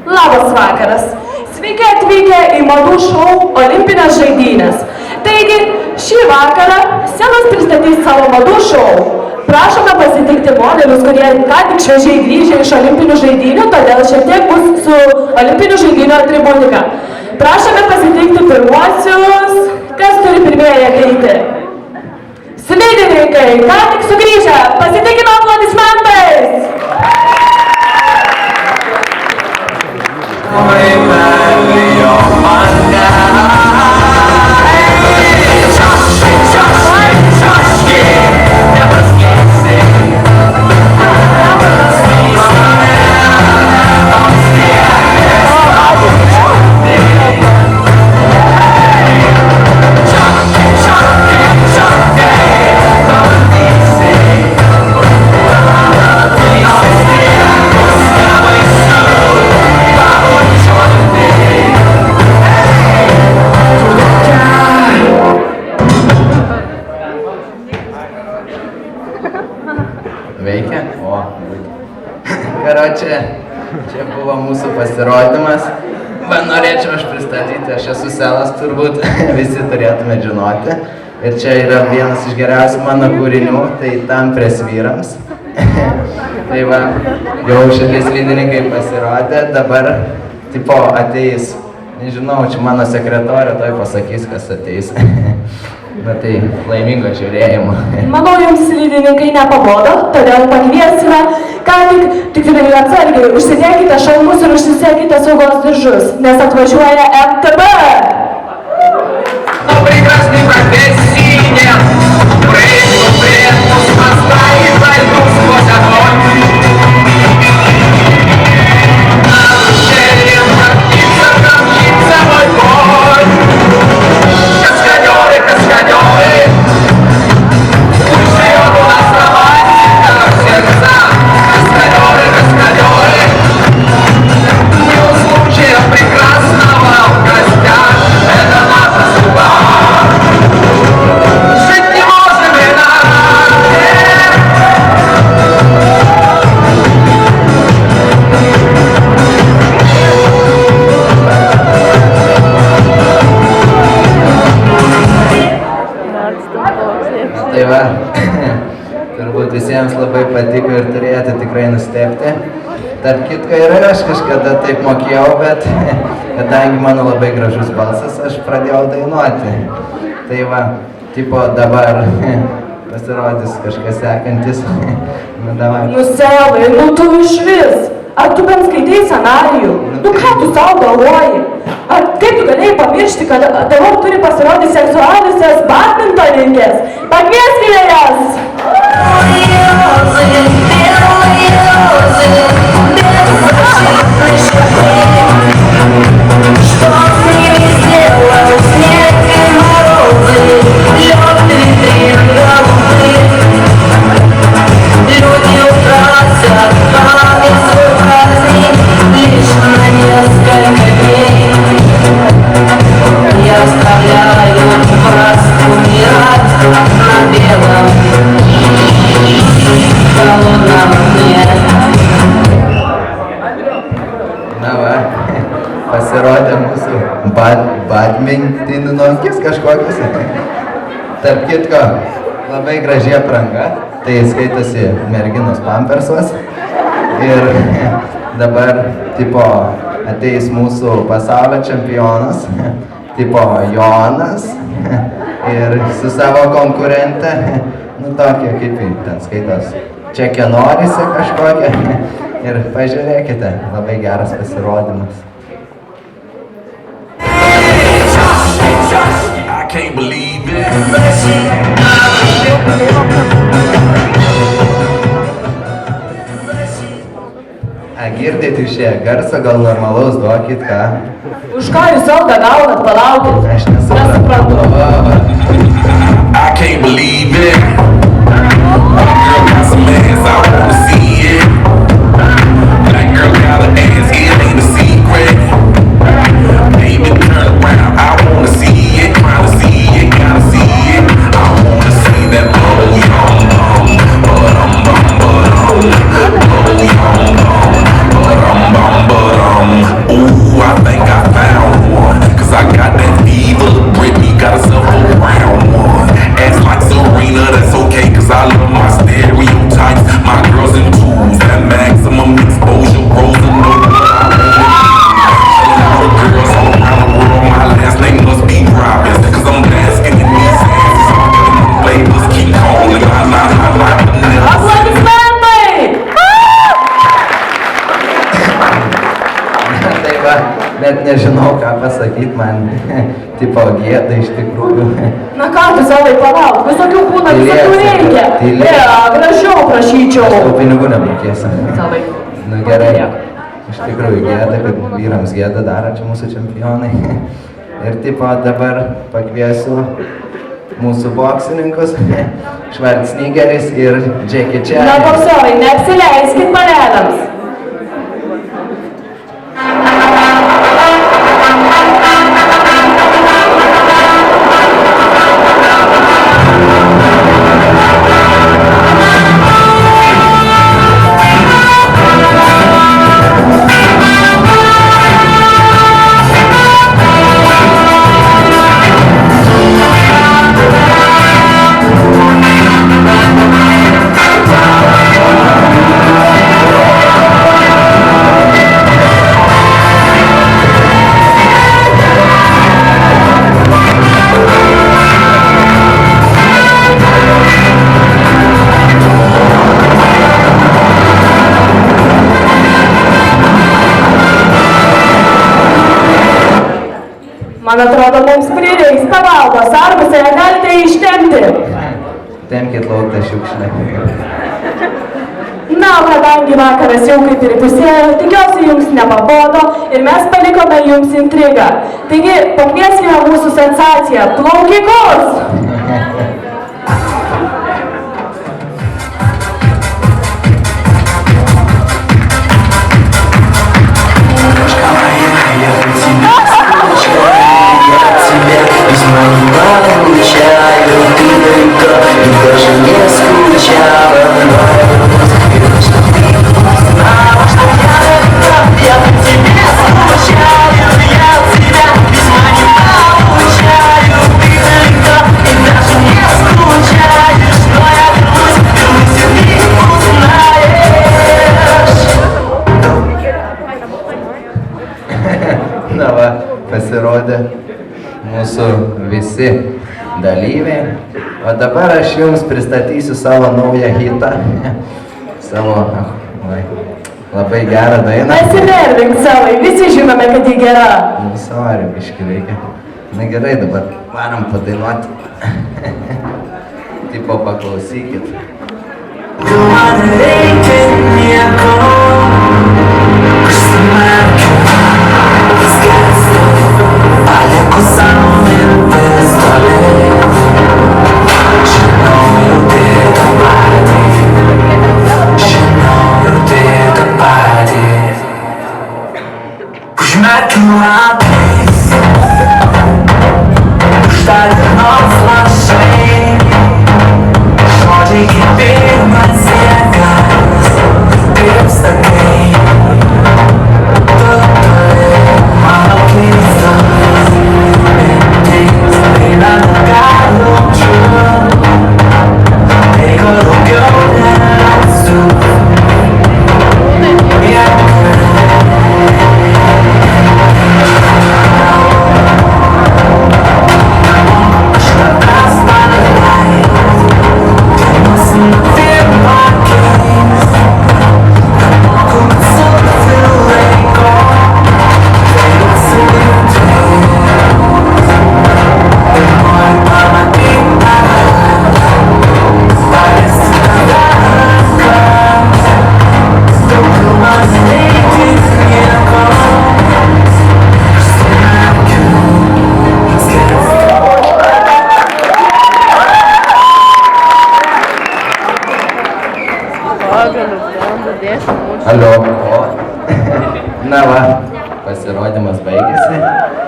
Labas vakaras. Sveiki atvykę į madų šou Olimpinės žaidynės. Taigi, šį vakarą scenos pristatys savo madų šou. Prašome pasitikti modelius, kurie ką tik šviežiai grįžę iš olimpinių žaidynių, todėl šiek tiek bus su olimpinių žaidynių atributika. Prašome pasitikti pirmuosius, kas turi pirmieji ateiti. Slidininkai, ką tik sugrįžę, pasitikime aplodismentais! Veikia? O, karočią, čia buvo mūsų pasirodymas. Man norėčiau aš pristatyti, aš esu Selas turbūt, visi turėtume žinoti. Ir čia yra vienas iš geriausių mano kūrinių, tai Tamprės vyrams. Tai va, jau šitie slidininkai pasirodė, dabar tipo ateis, nežinau, čia mano sekretorė toj pasakys, kas ateis. Na tai laimingo žiūrėjimo. Manau, jums slidininkai nepabodo, todėl pakviesime, ką tik atsargiai, užsidėkite šalmus ir užsisekite saugos diržus, nes atvažiuoja MTB! Прекрасный профессии нет, прыгну предпуск поставить, пойду сквозь огонь. На ущелье птица мчится мой конь. Каскадеры, каскадеры, живет у нас романтика в сердцах. Каскадеры, каскадеры, не у случая прекрасного в гостях. Это наша судьба. Жить не можем иначе. Tai va, turbūt visiems labai patiko ir turėjote tikrai nustebti. Tarp kitko ir aš kažkada taip mokėjau, bet kadangi mano labai gražus balsas, aš pradėjau dainuoti. Tai va, tipo dabar pasirodys kažkas sekantis. Nu, davai. Nu, Selai, nu tu išvis. Ar tu bent skaitai scenarijų? Nu ką tu savo galvoji? Ar kaip tu galėjai pamiršti, kad tavo turi pasirodyti seksualiusios badmintoninkės? Pakvieskime jas! Pasirodė mūsų badmintininkės kažkokios. Tarp kitko, labai graži apranga, tai skaitosi merginos pampersuos. Ir dabar, tipo, ateis mūsų pasaulio čempionas, tipo, Jonas, ir su savo konkurente, nu tokia kaip ten skaitos, Čekio Norisi kažkokia. Ir pažiūrėkite, labai geras pasirodymas. I can't believe it. Girdėt iš šią garsą, gal normalaus duokit, ką? Už ką jūs algą gaunat, palaukit? Aš nesuprantu. I can't believe it. Girl got some ass, I wanna see it. That girl got an ass, it ain't a secret. Baby, turn around, I wanna see it. Tryna see it, gotta see it. I wanna see that bubble yum bum, ba-dum bum ba-dum, bubble yum bum, ooh, I think I found one. 'Cause I got that fever, Britney got herself a round one. Ass like Serena, that's okay, 'cause I love my stereotypes. My girls in twos, that maximum exposure, rolls and know what I want. Girls all around the world, my last name must be Robbins, 'cause I'm basking in these asses. Labels keep calling, Аплодисменты! Tai va, net nežinau, ką pasakyti, man tipo gėda iš tikrųjų. Na ką tu savai palauk, visokių būna, visokių reikia. Gražiau prašyčiau. Aš tau pinigų nemokėsiu. Savai. Nu gerai, iš tikrųjų gėda, kad vyrams gėda daro čia mūsų čempionai. Ir tipo dabar pakviesiu mūsų boksininkus, Švarcnigeris ir Jackie Chan. Na, boksorai, neapsileiskit panelėms. Man atrodo, mums prireiks pagalbos, arbusai, galite ištempti. Tempkit lauk tą šiukšlę. Na, o kadangi vakaras jau kaip ir pusėjo, tikiuosi jums nepabodo ir mes palikome jums intrigą. Taigi, pakvieskime mūsų sensaciją, plaukikus! Na va, pasirodė mūsų visi dalyviai. O dabar aš jums pristatysiu savo naują hitą. Savo labai gerą dainą. Nesinervink savai, visi žinome, kad ji gera. Nu, sorry, biškį reikia. Na gerai, dabar varom padainuoti. Tipo paklausykit. Tu man reikia nieko, užsimerkiu, viskas, palieku sau mintis toliai. Žinau, jau tą patį, žinau, jau tą patį. Užmerkiu akis, uždariu nors lašai, žodžiai Alio. O. Na va, pasirodymas baigėsi.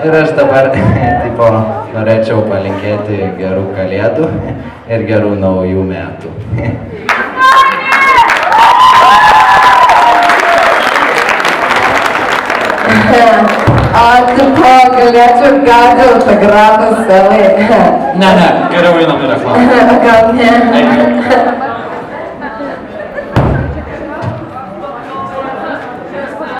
Ir aš dabar, tipo, norėčiau palinkėti gerų kalėdų ir gerų naujų metų. A tipo, galėčiau gauti autografą savai. Ne, geriau einam į reklamą. Gal ne?